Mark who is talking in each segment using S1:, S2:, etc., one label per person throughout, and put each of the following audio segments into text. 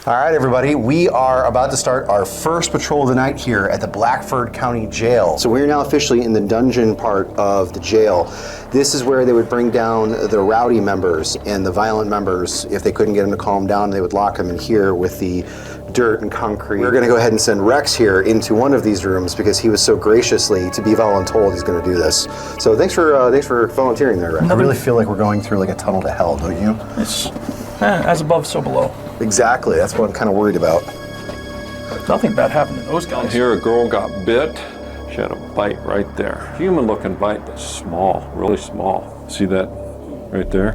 S1: All right, everybody, we are about to start our first patrol of the night here at the Blackford County Jail. So we're now officially in the dungeon part of the jail. This is where they would bring down the rowdy members and the violent members. If they couldn't get them to calm down, they would lock them in here with the dirt and concrete. We're gonna go ahead and send Rex here into one of these rooms because he was so graciously to be voluntold he's gonna do this. So thanks for volunteering there, Rex. I really feel like we're going through like a tunnel to hell, don't you?
S2: It's as above, so below.
S1: Exactly, that's what I'm kind of worried about.
S2: Nothing bad happened to those guys.
S3: Here a girl got bit. She had a bite right there. Human looking bite, but small, really small. See that right there?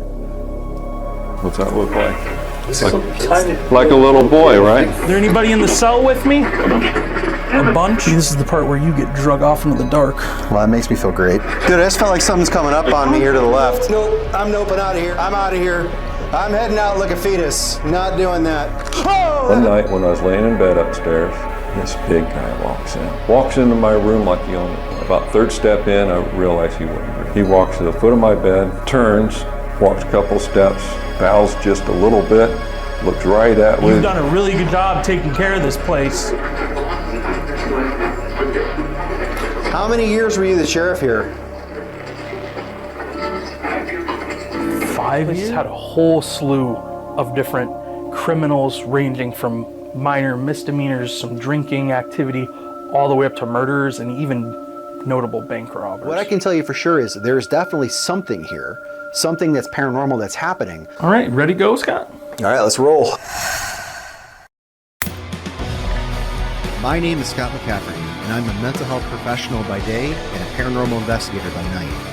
S3: What's that look like? Like a little boy, right?
S2: Is there anybody in the cell with me? A bunch? This is the part where you get drug off into the dark.
S1: Well, that makes me feel great. Dude, I just felt like something's coming up on me here to the left. Nope, I'm noping out of here. I'm out of here. I'm heading out like a fetus. Not doing that. Oh!
S3: One night when I was laying in bed upstairs, this big guy walks into my room like he owned it. About third step in, I realized he wasn't real. He walks to the foot of my bed, turns, walks a couple steps, bows just a little bit, looks right at me.
S2: You've done a really good job taking care of this place.
S1: How many years were you the sheriff here?
S2: 5 years? Had a whole slew of different criminals ranging from minor misdemeanors, some drinking activity, all the way up to murders and even notable bank robbers.
S1: What I can tell you for sure is there's definitely something here, something that's paranormal that's happening.
S2: All right, ready to go, Scott?
S1: All right, let's roll.
S4: My name is Scott McCafferty, and I'm a mental health professional by day and a paranormal investigator by night.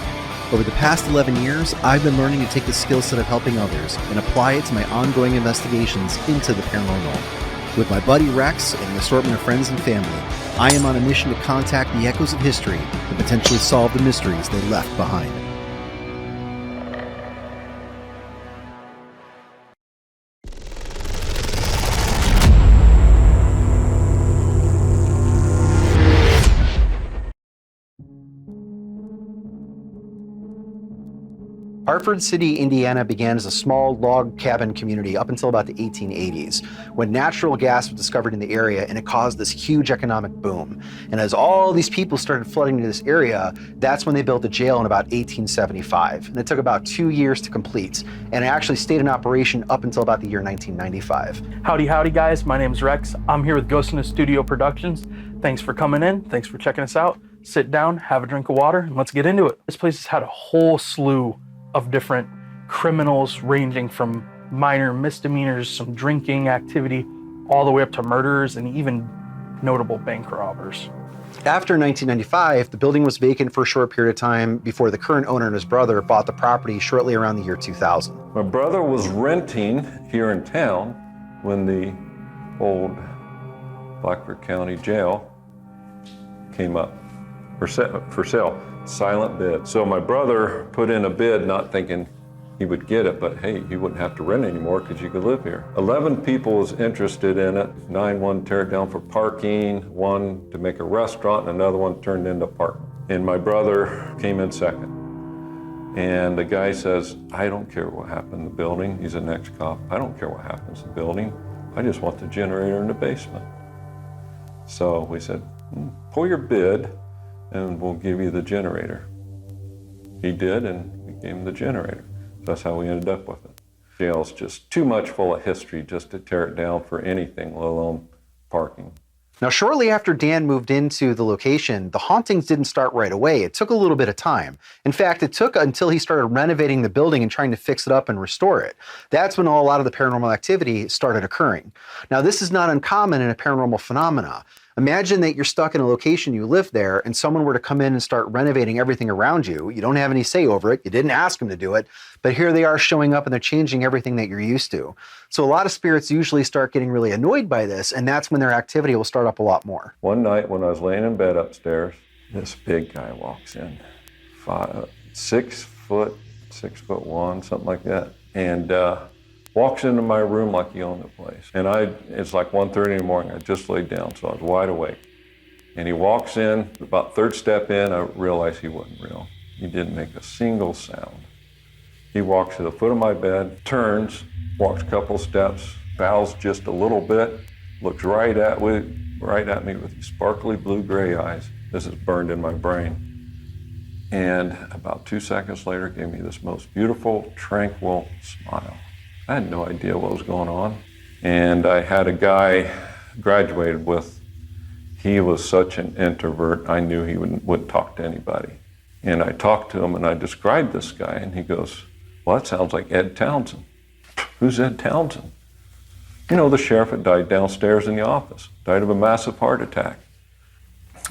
S4: Over the past 11 years, I've been learning to take the skill set of helping others and apply it to my ongoing investigations into the paranormal. With my buddy Rex and an assortment of friends and family, I am on a mission to contact the echoes of history and potentially solve the mysteries they left behind.
S1: Hartford City, Indiana began as a small log cabin community up until about the 1880s, when natural gas was discovered in the area and it caused this huge economic boom. And as all these people started flooding into this area, that's when they built the jail in about 1875. And it took about 2 years to complete, and it actually stayed in operation up until about the year 1995.
S2: Howdy guys, my name's Rex. I'm here with Ghost in the Studio Productions. Thanks for coming in, thanks for checking us out. Sit down, have a drink of water, and let's get into it. This place has had a whole slew of different criminals ranging from minor misdemeanors, some drinking activity, all the way up to murders and even notable bank robbers.
S1: After 1995, the building was vacant for a short period of time before the current owner and his brother bought the property shortly around the year 2000.
S3: My brother was renting here in town when the old Blackford County Jail came up for sale. Silent bid. So my brother put in a bid not thinking he would get it, but hey, he wouldn't have to rent anymore because you could live here. 11 people was interested in it. 9 wanted to tear it down for parking, 1 to make a restaurant, and another one turned into parking. And my brother came in second. And the guy says, I don't care what happened in the building. He's an ex-cop. I don't care what happens in the building. I just want the generator in the basement. So we said, pull your bid and we'll give you the generator. He did, and we gave him the generator. So that's how we ended up with it. Jail's just too much full of history just to tear it down for anything, let alone parking.
S1: Now, shortly after Dan moved into the location, the hauntings didn't start right away. It took a little bit of time. In fact, it took until he started renovating the building and trying to fix it up and restore it. That's when a lot of the paranormal activity started occurring. Now, this is not uncommon in a paranormal phenomena. Imagine that you're stuck in a location, you live there, and someone were to come in and start renovating everything around you. You don't have any say over it. You didn't ask them to do it, but here they are showing up and they're changing everything that you're used to. So a lot of spirits usually start getting really annoyed by this, and that's when their activity will start up a lot more.
S3: One night when I was laying in bed upstairs, this big guy walks in, 6 foot, 6'1", something like that, and walks into my room like he owned the place. And it's like 1:30 in the morning. I just laid down, so I was wide awake. And he walks in, about third step in, I realized he wasn't real. He didn't make a single sound. He walks to the foot of my bed, turns, walks a couple steps, bows just a little bit, looks right at me with these sparkly blue-gray eyes. This is burned in my brain. And about 2 seconds later, gave me this most beautiful, tranquil smile. I had no idea what was going on. And I had a guy graduated with, he was such an introvert, I knew he wouldn't talk to anybody. And I talked to him and I described this guy and he goes, well, that sounds like Ed Townsend. Who's Ed Townsend? You know, the sheriff that died downstairs in the office, died of a massive heart attack.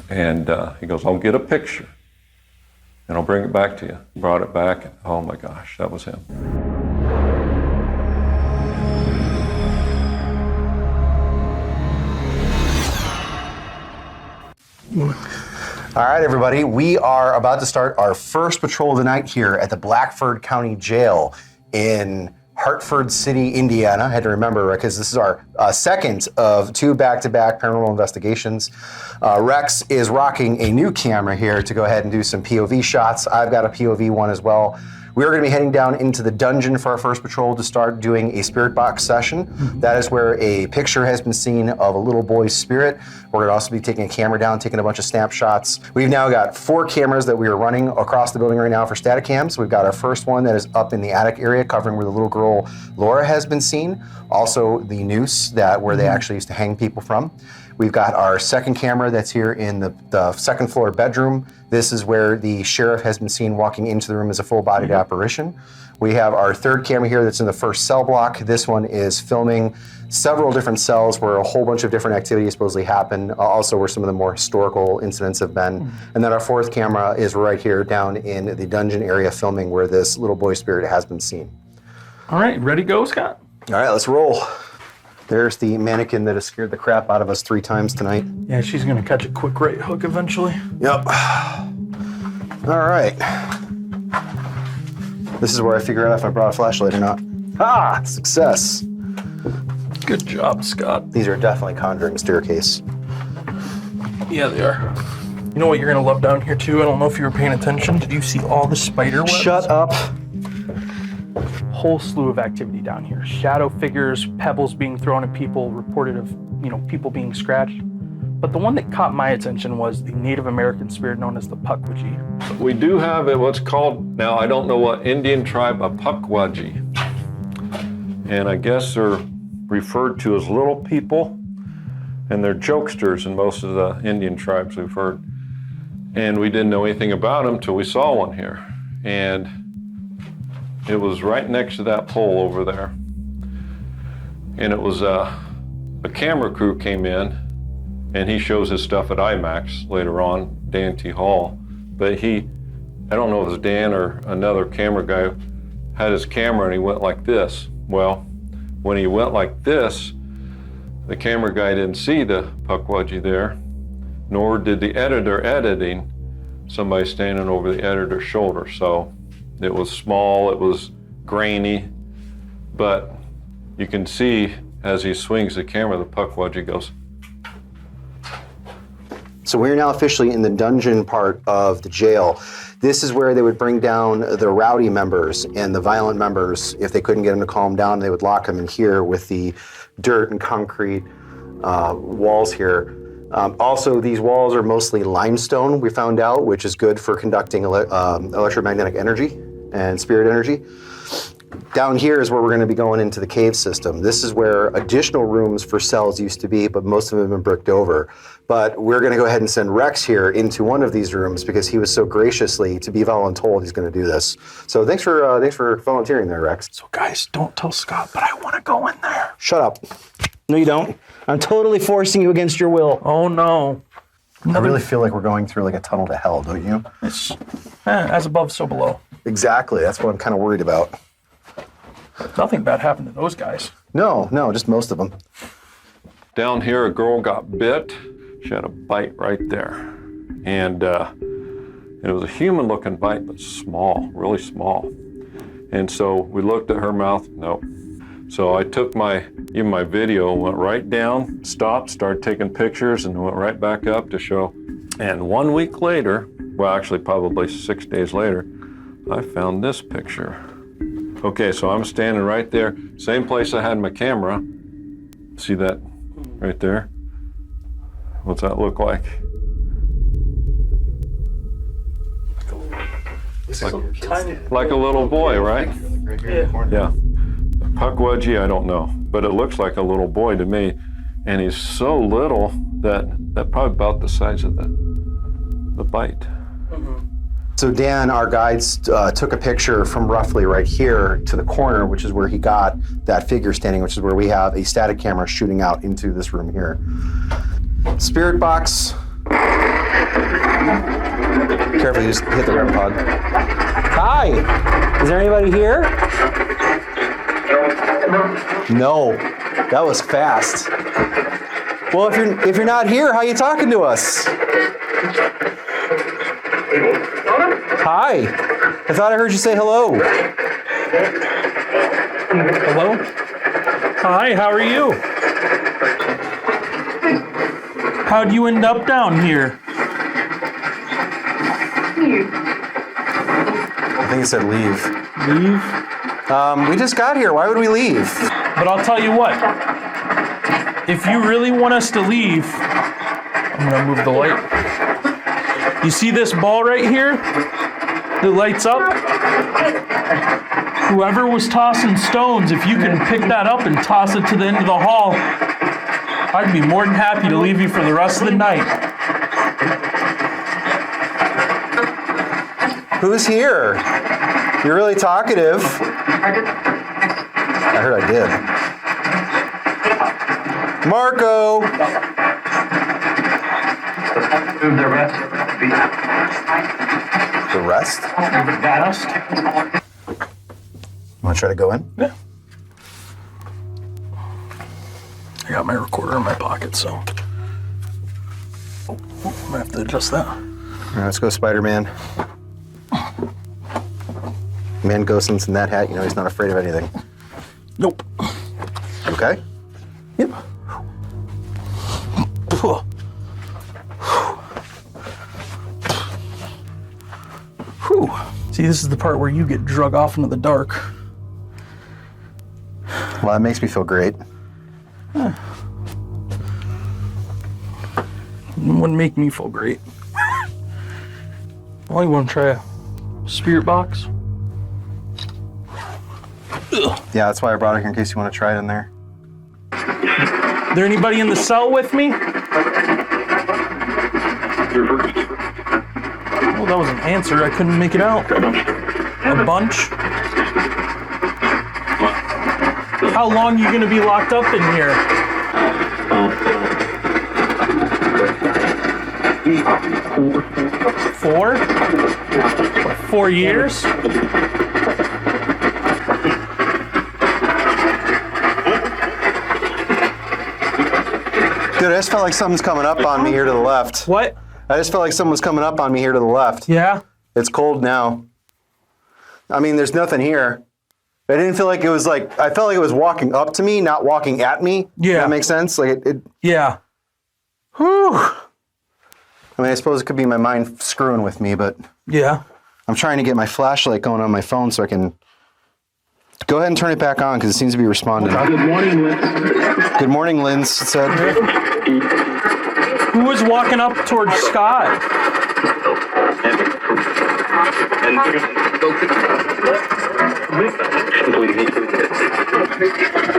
S3: And he goes, I'll get a picture and I'll bring it back to you. Brought it back, and oh my gosh, that was him.
S1: All right, everybody, we are about to start our first patrol of the night here at the Blackford County Jail in Hartford City, Indiana. I had to remember because this is our second of 2 back-to-back paranormal investigations. Rex is rocking a new camera here to go ahead and do some POV shots. I've got a POV one as well. We are going to be heading down into the dungeon for our first patrol to start doing a spirit box session. That is where a picture has been seen of a little boy's spirit. We're going to also be taking a camera down, taking a bunch of snapshots. We've now got 4 cameras that we are running across the building right now for Catacombs. We've got our first one that is up in the attic area covering where the little girl Laura has been seen. Also the noose where they actually used to hang people from. We've got our second camera that's here in the second floor bedroom. This is where the sheriff has been seen walking into the room as a full-bodied apparition. We have our third camera here that's in the first cell block. This one is filming several different cells where a whole bunch of different activities supposedly happen, also where some of the more historical incidents have been. And then our fourth camera is right here down in the dungeon area filming where this little boy spirit has been seen.
S2: All right, ready to go, Scott?
S1: All right, let's roll. There's the mannequin that has scared the crap out of us 3 times tonight.
S2: Yeah, she's gonna catch a quick right hook eventually.
S1: Yep. All right. This is where I figure out if I brought a flashlight or not. Ah, success.
S2: Good job, Scott.
S1: These are definitely conjuring staircase.
S2: Yeah, they are. You know what you're gonna love down here too? I don't know if you were paying attention. Did you see all the spider webs?
S1: Shut up.
S2: Whole slew of activity down here. Shadow figures, pebbles being thrown at people, reported of, people being scratched. But the one that caught my attention was the Native American spirit known as the Pukwudgie.
S3: We do have what's called, now I don't know what Indian tribe, a Pukwudgie. And I guess they're referred to as little people, and they're jokesters in most of the Indian tribes we've heard. And we didn't know anything about them till we saw one here. And it was right next to that pole over there. And it was a camera crew came in, and he shows his stuff at IMAX later on, Dan T. Hall. But I don't know if it was Dan or another camera guy, had his camera and he went like this. Well, when he went like this, the camera guy didn't see the Pukwudgie there, nor did the editor editing somebody standing over the editor's shoulder. So it was small, it was grainy, but you can see as he swings the camera, the Pukwudgie goes.
S1: So we're now officially in the dungeon part of the jail. This is where they would bring down the rowdy members and the violent members. If they couldn't get them to calm down, they would lock them in here with the dirt and concrete walls here. Also, these walls are mostly limestone, we found out, which is good for conducting electromagnetic energy and spirit energy. Down here is where we're going to be going into the cave system. This is where additional rooms for cells used to be, but most of them have been bricked over. But we're going to go ahead and send Rex here into one of these rooms because he was so graciously to be voluntold he's going to do this. So thanks for volunteering there, Rex.
S2: So guys, don't tell Scott, but I want to go in there.
S1: Shut up. No, you don't. I'm totally forcing you against your will.
S2: Oh no.
S1: I really feel like we're going through like a tunnel to hell, don't you?
S2: It's as above, so below.
S1: Exactly. That's what I'm kind of worried about.
S2: Nothing bad happened to those guys.
S1: No, just most of them.
S3: Down here, a girl got bit. She had a bite right there. And it was a human-looking bite, but small, really small. And so we looked at her mouth, nope. So I took my video, went right down, stopped, started taking pictures, and went right back up to show. And 1 week later, well, actually probably 6 days later, I found this picture. Okay, so I'm standing right there, same place I had my camera, See that right there? What's that look like? Like a little boy, right? Yeah. Pukwudgie, I don't know, but it looks like a little boy to me. And he's so little that probably about the size of the bite.
S1: So Dan, our guides, took a picture from roughly right here to the corner, which is where he got that figure standing, which is where we have a static camera shooting out into this room here. Spirit box. Careful, you just hit the REM pod. Hi, is there anybody here? No, that was fast. Well, if you're not here, how are you talking to us? Hi, I thought I heard you say hello.
S2: Hello? Hi, how are you? How'd you end up down here?
S1: I think he said leave.
S2: Leave?
S1: We just got here. Why would we leave?
S2: But I'll tell you what. If you really want us to leave, I'm gonna move the light. You see this ball right here? That lights up? Whoever was tossing stones, if you can pick that up and toss it to the end of the hall, I'd be more than happy to leave you for the rest of the night.
S1: Who's here? You're really talkative. I heard I did. Marco! The rest? Want to try to go in?
S2: Yeah. I got my recorder in my pocket, so I'm gonna have to adjust that.
S1: All right, let's go, Spider-Man. Man Ghostens in that hat, you know he's not afraid of anything.
S2: Nope.
S1: Okay?
S2: Yep. Whew. See, this is the part where you get drug off into the dark.
S1: Well, that makes me feel great.
S2: It wouldn't make me feel great. Well, you want to try a spirit box? Ugh.
S1: Yeah, that's why I brought it here in case you want to try it in there.
S2: There anybody in the cell with me? Well, that was an answer. I couldn't make it out. A bunch? How long are you going to be locked up in here? Four? 4 years?
S1: Dude, I just felt like something's coming up on me here to the left.
S2: What?
S1: I just felt like someone's coming up on me here to the left.
S2: Yeah?
S1: It's cold now. I mean, there's nothing here. I didn't feel like it was like, I felt like it was walking up to me, not walking at me.
S2: Yeah.
S1: Does that make sense? Like it
S2: Yeah.
S1: whew. I mean, I suppose it could be my mind screwing with me, but
S2: Yeah.
S1: I'm trying to get my flashlight going on my phone so I can go ahead and turn it back on because it seems to be responding.
S5: Good morning, Liz.
S1: Good morning, Lynn said.
S2: Who was walking up towards Scott?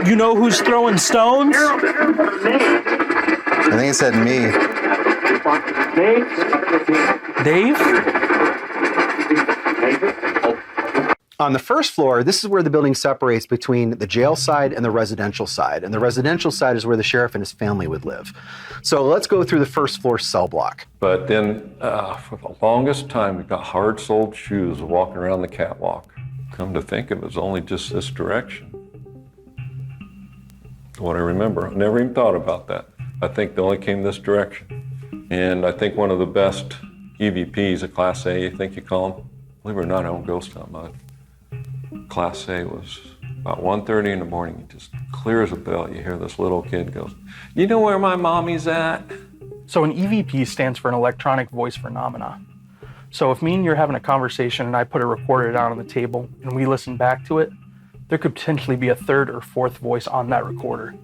S2: You know who's throwing stones?
S1: I think it said me.
S2: Dave?
S1: On the first floor, this is where the building separates between the jail side and the residential side. And the residential side is where the sheriff and his family would live. So let's go through the first floor cell block.
S3: But then for the longest time, we got hard-soled shoes walking around the catwalk. Come to think of it, was only just this direction. What I remember, I never even thought about that. I think they only came this direction. And I think one of the best EVPs, a Class A, I think you call them, believe it or not, I don't ghost hunt much. Class A was about 1:30 in the morning, just clear as a bell. You hear this little kid goes, "You know where my mommy's at?"
S2: So an EVP stands for an electronic voice phenomena. So if me and you're having a conversation and I put a recorder down on the table and we listen back to it, there could potentially be a third or fourth voice on that recorder.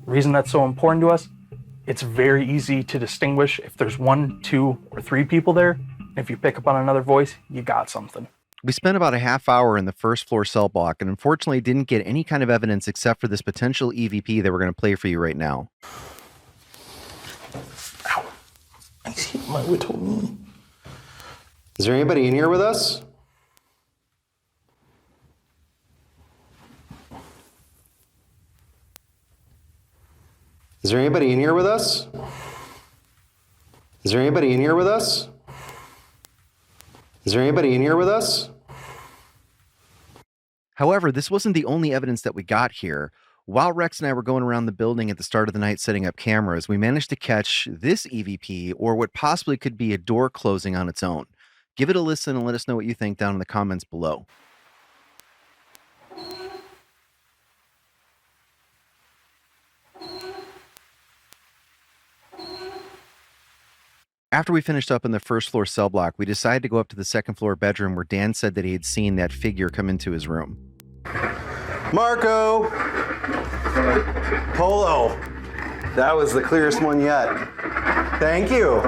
S2: The reason that's so important to us, it's very easy to distinguish if there's 1, 2, or 3 people there. If you pick up on another voice, you got something.
S4: We spent about a half hour in the first floor cell block and unfortunately didn't get any kind of evidence except for this potential EVP that we're going to play for you right now.
S2: Ow. I see my little knee.
S1: Is there anybody in here with us? Is there anybody in here with us? Is there anybody in here with us? Is there anybody in here with us?
S4: However, this wasn't the only evidence that we got here. While Rex and I were going around the building at the start of the night setting up cameras, we managed to catch this EVP, or what possibly could be a door closing on its own. Give it a listen and let us know what you think down in the comments below. After we finished up in the first floor cell block, we decided to go up to the second floor bedroom where Dan said that he had seen that figure come into his room.
S1: Marco! Polo! That was the clearest one yet. Thank you.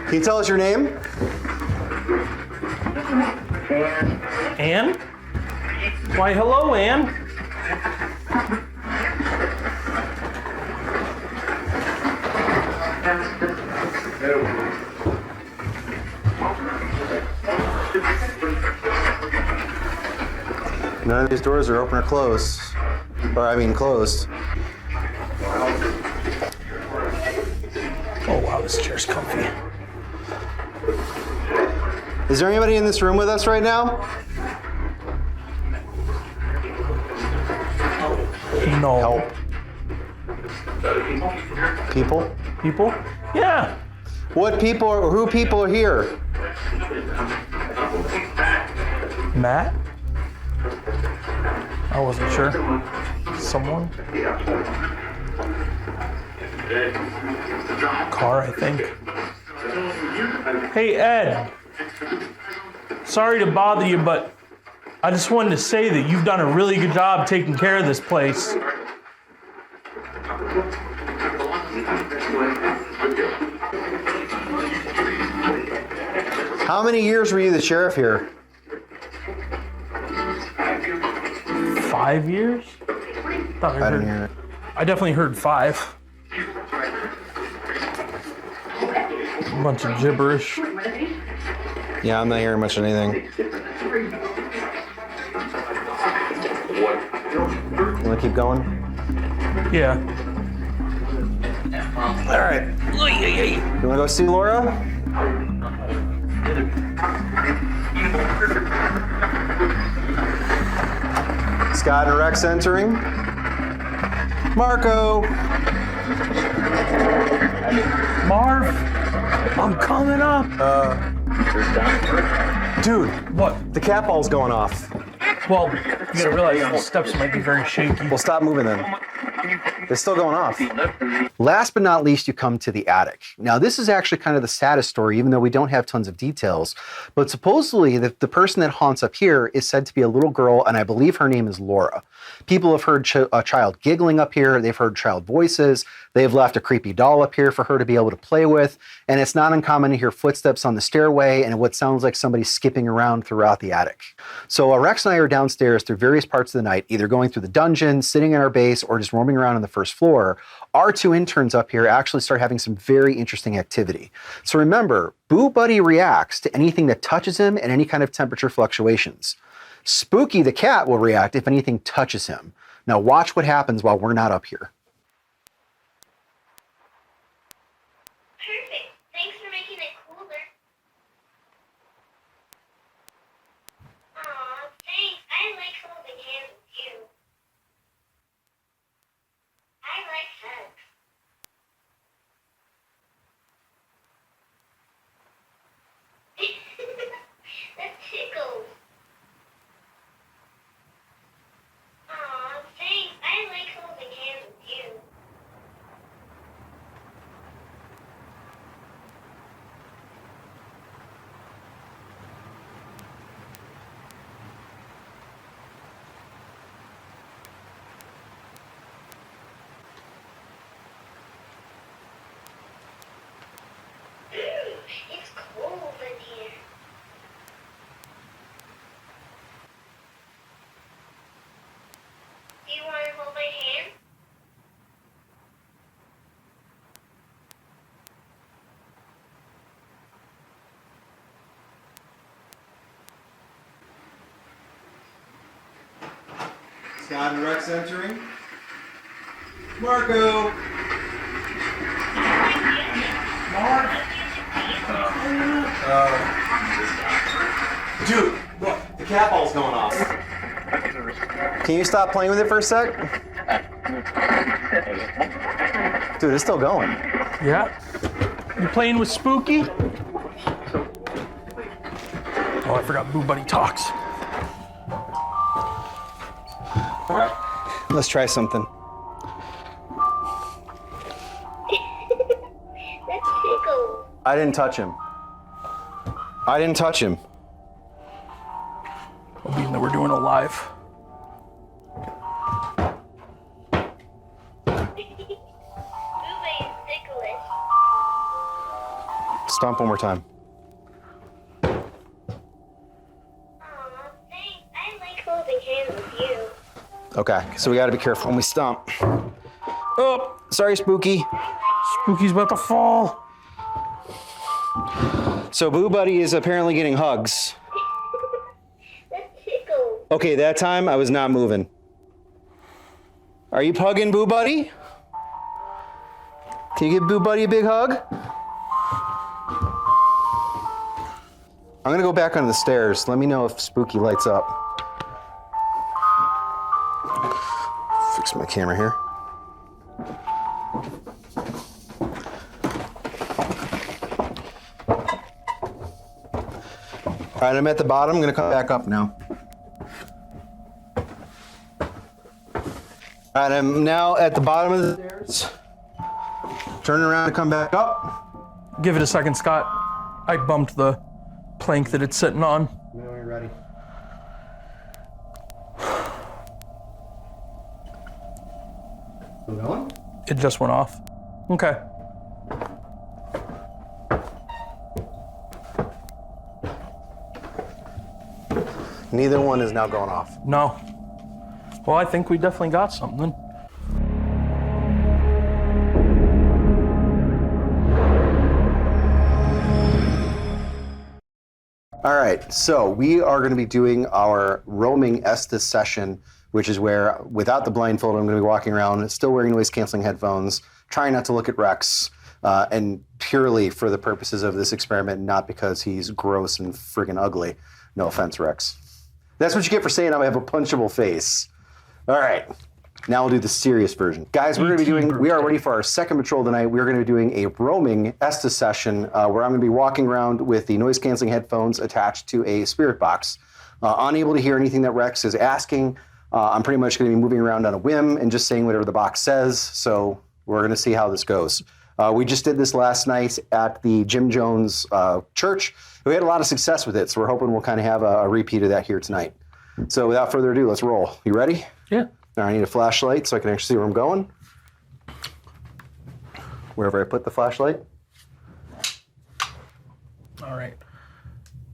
S1: Can you tell us your name?
S2: Ann? Why, hello, Ann.
S1: None of these doors are open or closed. Closed.
S2: Oh, wow, this chair's comfy.
S1: Is there anybody in this room with us right now?
S2: No.
S1: Help. People?
S2: People? Yeah.
S1: Who people are here?
S2: Matt? I wasn't sure. Someone? Car, I think. Hey, Ed. Sorry to bother you, but I just wanted to say that you've done a really good job taking care of this place.
S1: How many years were you the sheriff here?
S2: 5 years?
S1: I didn't hear it.
S2: I definitely heard 5. A bunch of gibberish.
S1: Yeah, I'm not hearing much of anything. You wanna keep going?
S2: Yeah.
S1: All right. You wanna go see Laura? Scott and Rex entering. Marco.
S2: Marv, I'm coming up.
S1: Dude,
S2: What?
S1: the cat ball's going off.
S2: Well, you gotta realize the steps might be very shaky.
S1: Well, stop moving then. They're still going off. Last but not least, you come to the attic. Now, this is actually kind of the saddest story, even though we don't have tons of details. But supposedly, the person that haunts up here is said to be a little girl, and I believe her name is Laura. People have heard a child giggling up here. They've heard child voices. They've left a creepy doll up here for her to be able to play with. And it's not uncommon to hear footsteps on the stairway and what sounds like somebody skipping around throughout the attic. So Rex and I are downstairs through various parts of the night, either going through the dungeon, sitting in our base, or just roaming around on the first floor. Our 2 interns up here actually start having some very interesting activity. So remember, Boo Buddy reacts to anything that touches him and any kind of temperature fluctuations. Spooky the cat will react if anything touches him. Now watch what happens while we're not up here.
S5: Perfect. Thanks for making it cooler. Aw, thanks. I like holding hands with you. I like hugs. That tickles. Aw, thanks. I like holding hands with you.
S1: Scott and Rex entering. Marco! Dude, look, the cat ball's going off. Can you stop playing with it for a sec? Dude, it's still going.
S2: Yeah? You playing with Spooky? Oh, I forgot Boo Buddy talks.
S1: Let's try something.
S5: That's Tickle.
S1: I didn't touch him. I didn't touch him.
S2: Well, being that we're doing a live.
S5: Boo-Bay is ticklish.
S1: Stomp one more time.
S5: Aw, thanks. I like holding hands with you.
S1: Okay, so we gotta be careful when we stomp. Oh, sorry, Spooky.
S2: Spooky's about to fall.
S1: So Boo Buddy is apparently getting hugs.
S5: That's Tickle.
S1: Okay, that time I was not moving. Are you hugging Boo Buddy? Can you give Boo Buddy a big hug? I'm gonna go back onto the stairs. Let me know if Spooky lights up. Fix my camera here. All right, I'm at the bottom. I'm gonna come back up now. All right, I'm now at the bottom of the stairs. Turn around and come back up.
S2: Give it a second, Scott. I bumped the plank that it's sitting on.
S1: Let me know when you're ready. Still going?
S2: It just went off. Okay.
S1: Neither one is now going off.
S2: No. Well, I think we definitely got something.
S1: All right, so we are going to be doing our roaming Estes session, which is where, without the blindfold, I'm going to be walking around, still wearing noise-canceling headphones, trying not to look at Rex, and purely for the purposes of this experiment, not because he's gross and friggin' ugly. No offense, Rex. That's what you get for saying I have a punchable face. All right, now we'll do the serious version. Guys, we are ready for our second patrol tonight. We're going to be doing a roaming Estes session where I'm going to be walking around with the noise-canceling headphones attached to a spirit box. Unable to hear anything that Rex is asking. I'm pretty much going to be moving around on a whim and just saying whatever the box says. So we're going to see how this goes. We just did this last night at the Jim Jones church. We had a lot of success with it, so we're hoping we'll kind of have a repeat of that here tonight. So without further ado, let's roll. You ready?
S2: Yeah.
S1: Now I need a flashlight so I can actually see where I'm going. Wherever I put the flashlight.
S2: All right.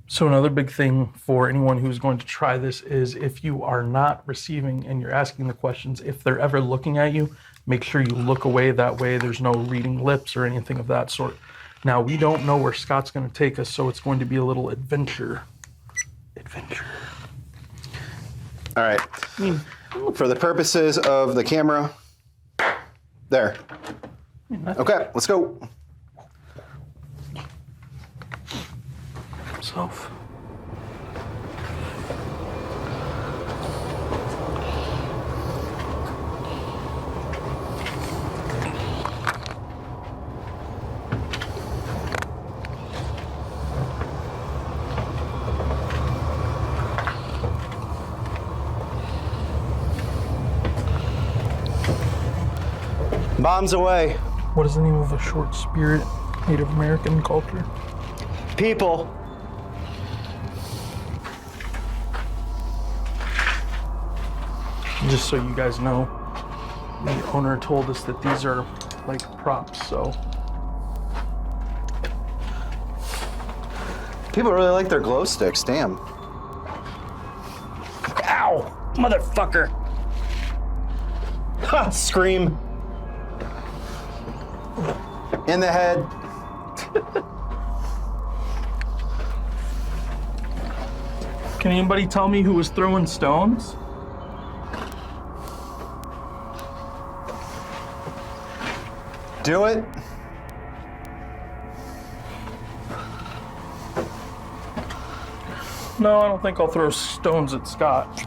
S2: So another big thing for anyone who's going to try this is if you are not receiving and you're asking the questions, if they're ever looking at you, make sure you look away. That way there's no reading lips or anything of that sort. Now, we don't know where Scott's going to take us, so it's going to be a little adventure.
S1: All right. For the purposes of the camera, there. Okay, let's go.
S2: Himself.
S1: Bombs away.
S2: What is the name of a short spirit Native American culture?
S1: People.
S2: Just so you guys know, the owner told us that these are like props, so.
S1: People really like their glow sticks, damn. Ow, motherfucker. Ha, scream. In the head.
S2: Can anybody tell me who was throwing stones?
S1: Do it.
S2: No, I don't think I'll throw stones at Scott.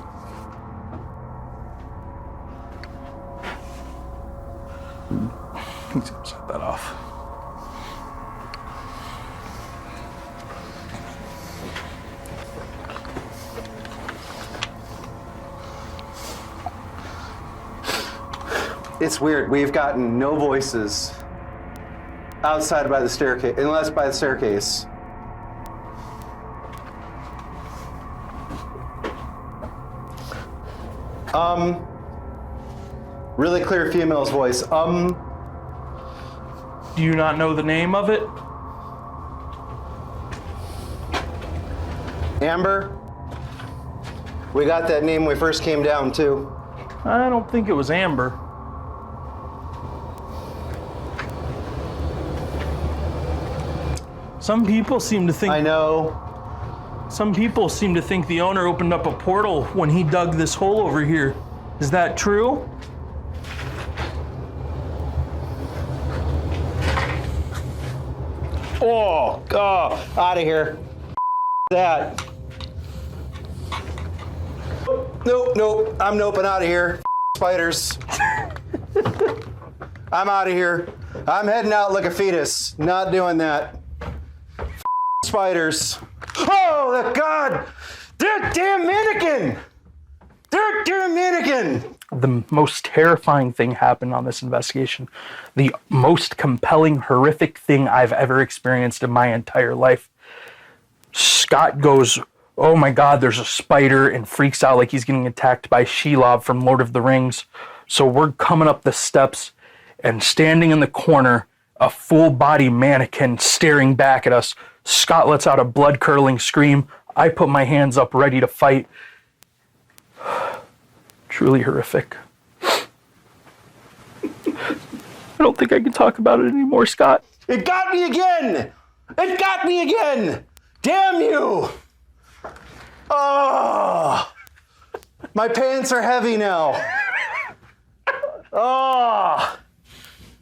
S2: He's gonna set that off.
S1: It's weird. We've gotten no voices outside by the staircase, unless by the staircase. Really clear female's voice.
S2: Do you not know the name of it?
S1: Amber. We got that name when we first came down too.
S2: I don't think it was Amber. Some people seem to think.
S1: I know.
S2: Some people seem to think the owner opened up a portal when he dug this hole over here. Is that true?
S1: Oh, out of here. That. Nope. I'm noping out of here. Spiders. I'm out of here. I'm heading out like a fetus. Not doing that. Spiders. Oh, God! That damn mannequin! That damn mannequin!
S2: The most terrifying thing happened on this investigation. The most compelling, horrific thing I've ever experienced in my entire life. Scott goes, "Oh my God, there's a spider," and freaks out like he's getting attacked by Shelob from Lord of the Rings. So we're coming up the steps, and standing in the corner, a full-body mannequin staring back at us. Scott lets out a blood-curdling scream. I put my hands up ready to fight. Truly horrific. I don't think I can talk about it anymore, Scott.
S1: It got me again! It got me again! Damn you! Oh! My pants are heavy now. Oh!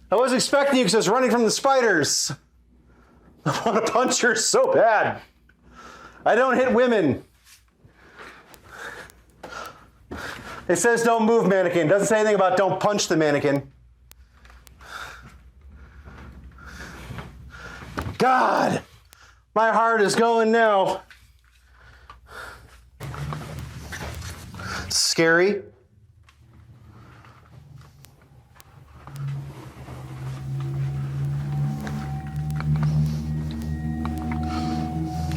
S1: I was expecting you because I was running from the spiders. I want to punch her so bad. I don't hit women. It says don't move, mannequin. It doesn't say anything about don't punch the mannequin. God, my heart is going now. Scary.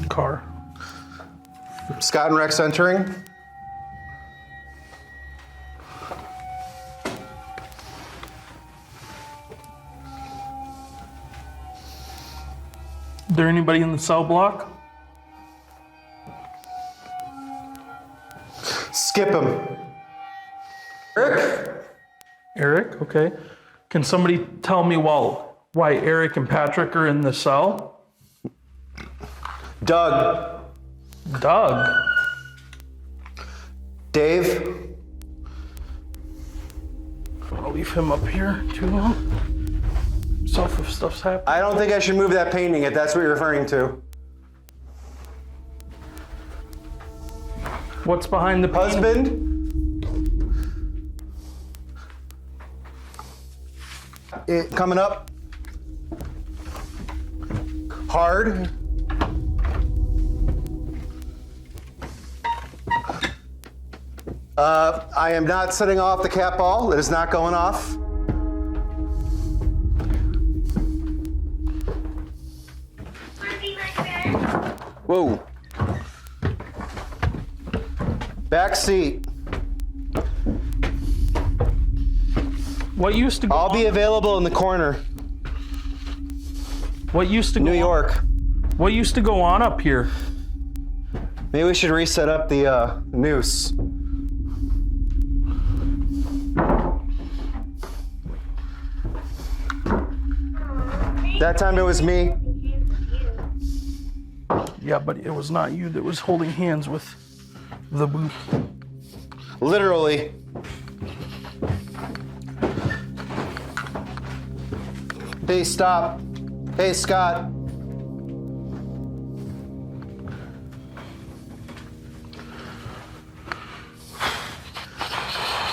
S2: Car.
S1: Scott and Rex entering.
S2: Is there anybody in the cell block?
S1: Skip him. Eric?
S2: Eric, okay. Can somebody tell me why Eric and Patrick are in the cell?
S1: Doug.
S2: Doug.
S1: Dave.
S2: I'll leave him up here too long. So if stuff's happening.
S1: I don't think I should move that painting if that's what you're referring to.
S2: What's behind the painting?
S1: Husband. Coming up. Hard. I am not setting off the cat ball. It is not going off. Whoa. Back seat.
S2: What used to go
S1: I'll be available in the corner.
S2: What used to go
S1: New York.
S2: What used to go on up here?
S1: Maybe we should reset up the noose. That time it was me.
S2: Yeah, but it was not you that was holding hands with the booth.
S1: Literally. Hey, stop. Hey, Scott.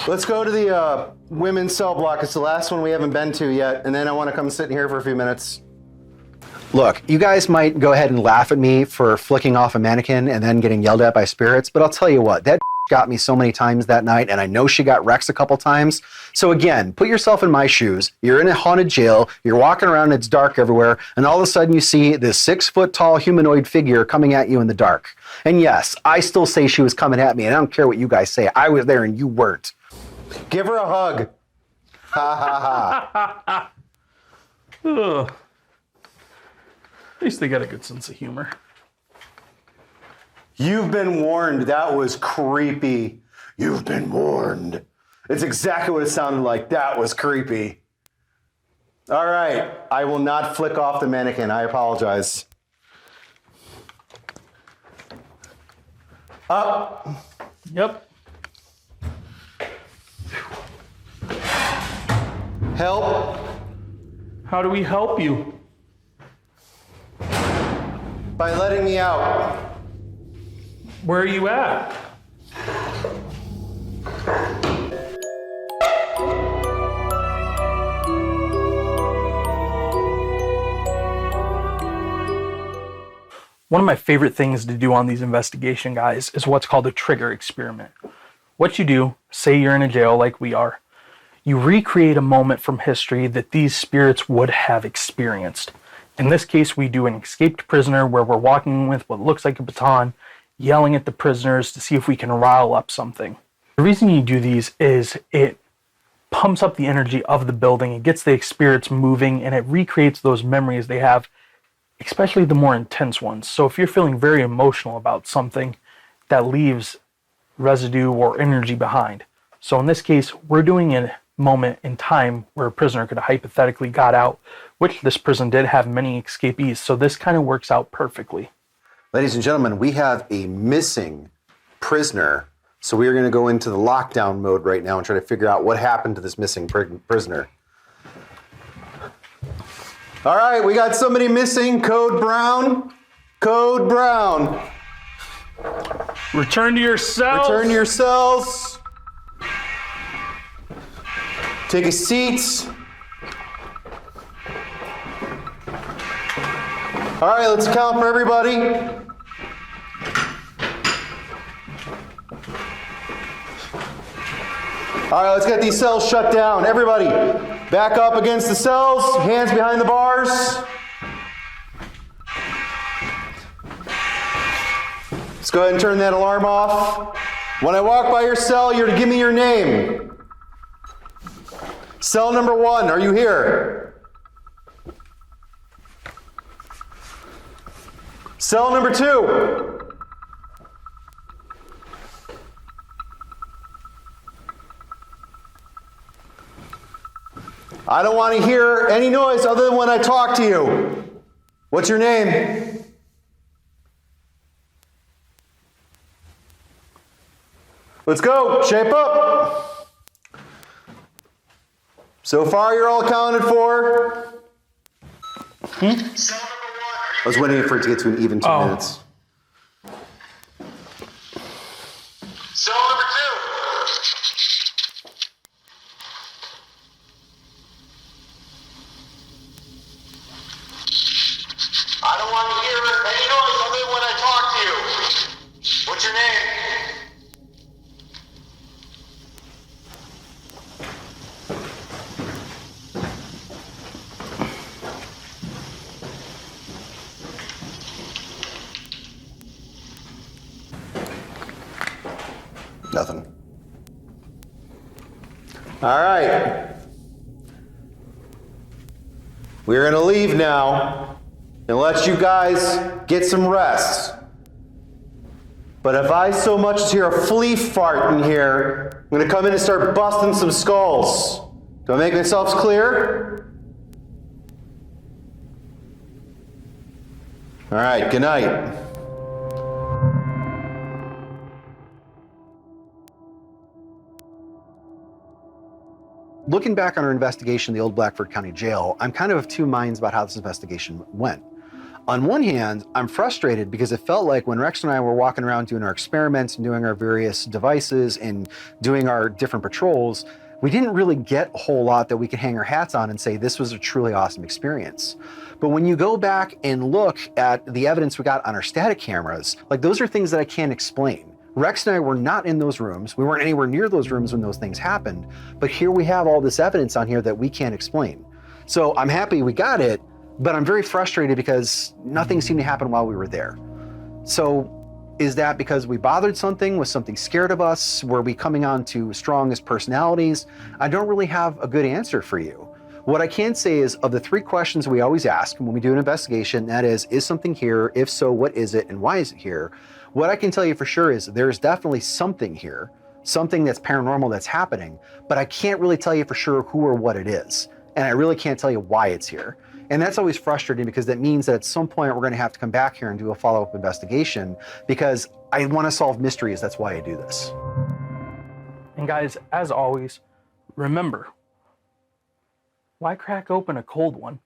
S1: Let's go to the women's cell block. It's the last one we haven't been to yet, and then I want to come sit in here for a few minutes. Look, you guys might go ahead and laugh at me for flicking off a mannequin and then getting yelled at by spirits, but I'll tell you what, that got me so many times that night, and I know she got Rex a couple times. So again, put yourself in my shoes. You're in a haunted jail, you're walking around, it's dark everywhere, and all of a sudden you see this 6-foot-tall humanoid figure coming at you in the dark. And yes, I still say she was coming at me, and I don't care what you guys say. I was there and you weren't. Give her a hug. Ha ha ha.
S2: Ugh. At least they got a good sense of humor.
S1: You've been warned. That was creepy. You've been warned. It's exactly what it sounded like. That was creepy. All right. I will not flick off the mannequin. I apologize. Up.
S2: Yep.
S1: Help.
S2: How do we help you?
S1: By letting me out.
S2: Where are you at? One of my favorite things to do on these investigation guys is what's called a trigger experiment. What you do, say you're in a jail like we are, you recreate a moment from history that these spirits would have experienced. In this case, we do an escaped prisoner where we're walking with what looks like a baton, yelling at the prisoners to see if we can rile up something. The reason you do these is it pumps up the energy of the building, it gets the spirits moving, and it recreates those memories they have, especially the more intense ones. So if you're feeling very emotional about something, that leaves residue or energy behind. So in this case, we're doing a moment in time where a prisoner could have hypothetically got out, which this prison did have many escapees, so this kind of works out perfectly.
S1: Ladies and gentlemen, we have a missing prisoner. So we are going to go into the lockdown mode right now and try to figure out what happened to this missing prisoner. All right, we got somebody missing. Code Brown. Code Brown.
S2: Return to your cells.
S1: Return to your cells. Take a seat. All right, let's count for everybody. All right, let's get these cells shut down. Everybody, back up against the cells, hands behind the bars. Let's go ahead and turn that alarm off. When I walk by your cell, you're to give me your name. Cell number 1, are you here? Cell number 2. I don't want to hear any noise other than when I talk to you. What's your name? Let's go. Shape up. So far, you're all accounted for. I was waiting for it to get to an even 2 minutes.
S6: Cell number 2. I don't want to hear any noise other than when I talk to you. What's your name?
S1: Nothing. All right. We're going to leave now and let you guys get some rest. But if I so much as hear a flea fart in here, I'm going to come in and start busting some skulls. Do I make myself clear? All right, good night. looking back on our investigation in the old Blackford County Jail, I'm kind of two minds about how this investigation went. On one hand, I'm frustrated because it felt like when Rex and I were walking around doing our experiments and doing our various devices and doing our different patrols, we didn't really get a whole lot that we could hang our hats on and say this was a truly awesome experience. But when you go back and look at the evidence we got on our static cameras, like those are things that I can't explain. Rex and I were not in those rooms. We weren't anywhere near those rooms when those things happened. But here we have all this evidence on here that we can't explain. So I'm happy we got it, but I'm very frustrated because nothing seemed to happen while we were there. So is that because we bothered something? Was something scared of us? Were we coming on too strong as personalities? I don't really have a good answer for you. What I can say is, of the three questions we always ask when we do an investigation, that is something here? If so, what is it and why is it here? What I can tell you for sure is there's definitely something here, something that's paranormal that's happening, but I can't really tell you for sure who or what it is. And I really can't tell you why it's here. And that's always frustrating because that means that at some point we're going to have to come back here and do a follow-up investigation because I want to solve mysteries. That's why I do this.
S2: And guys, as always, remember, why crack open a cold one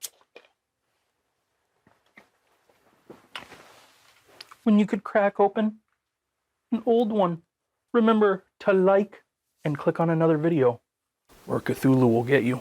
S2: when you could crack open an old one? Remember to like and click on another video, or Cthulhu will get you.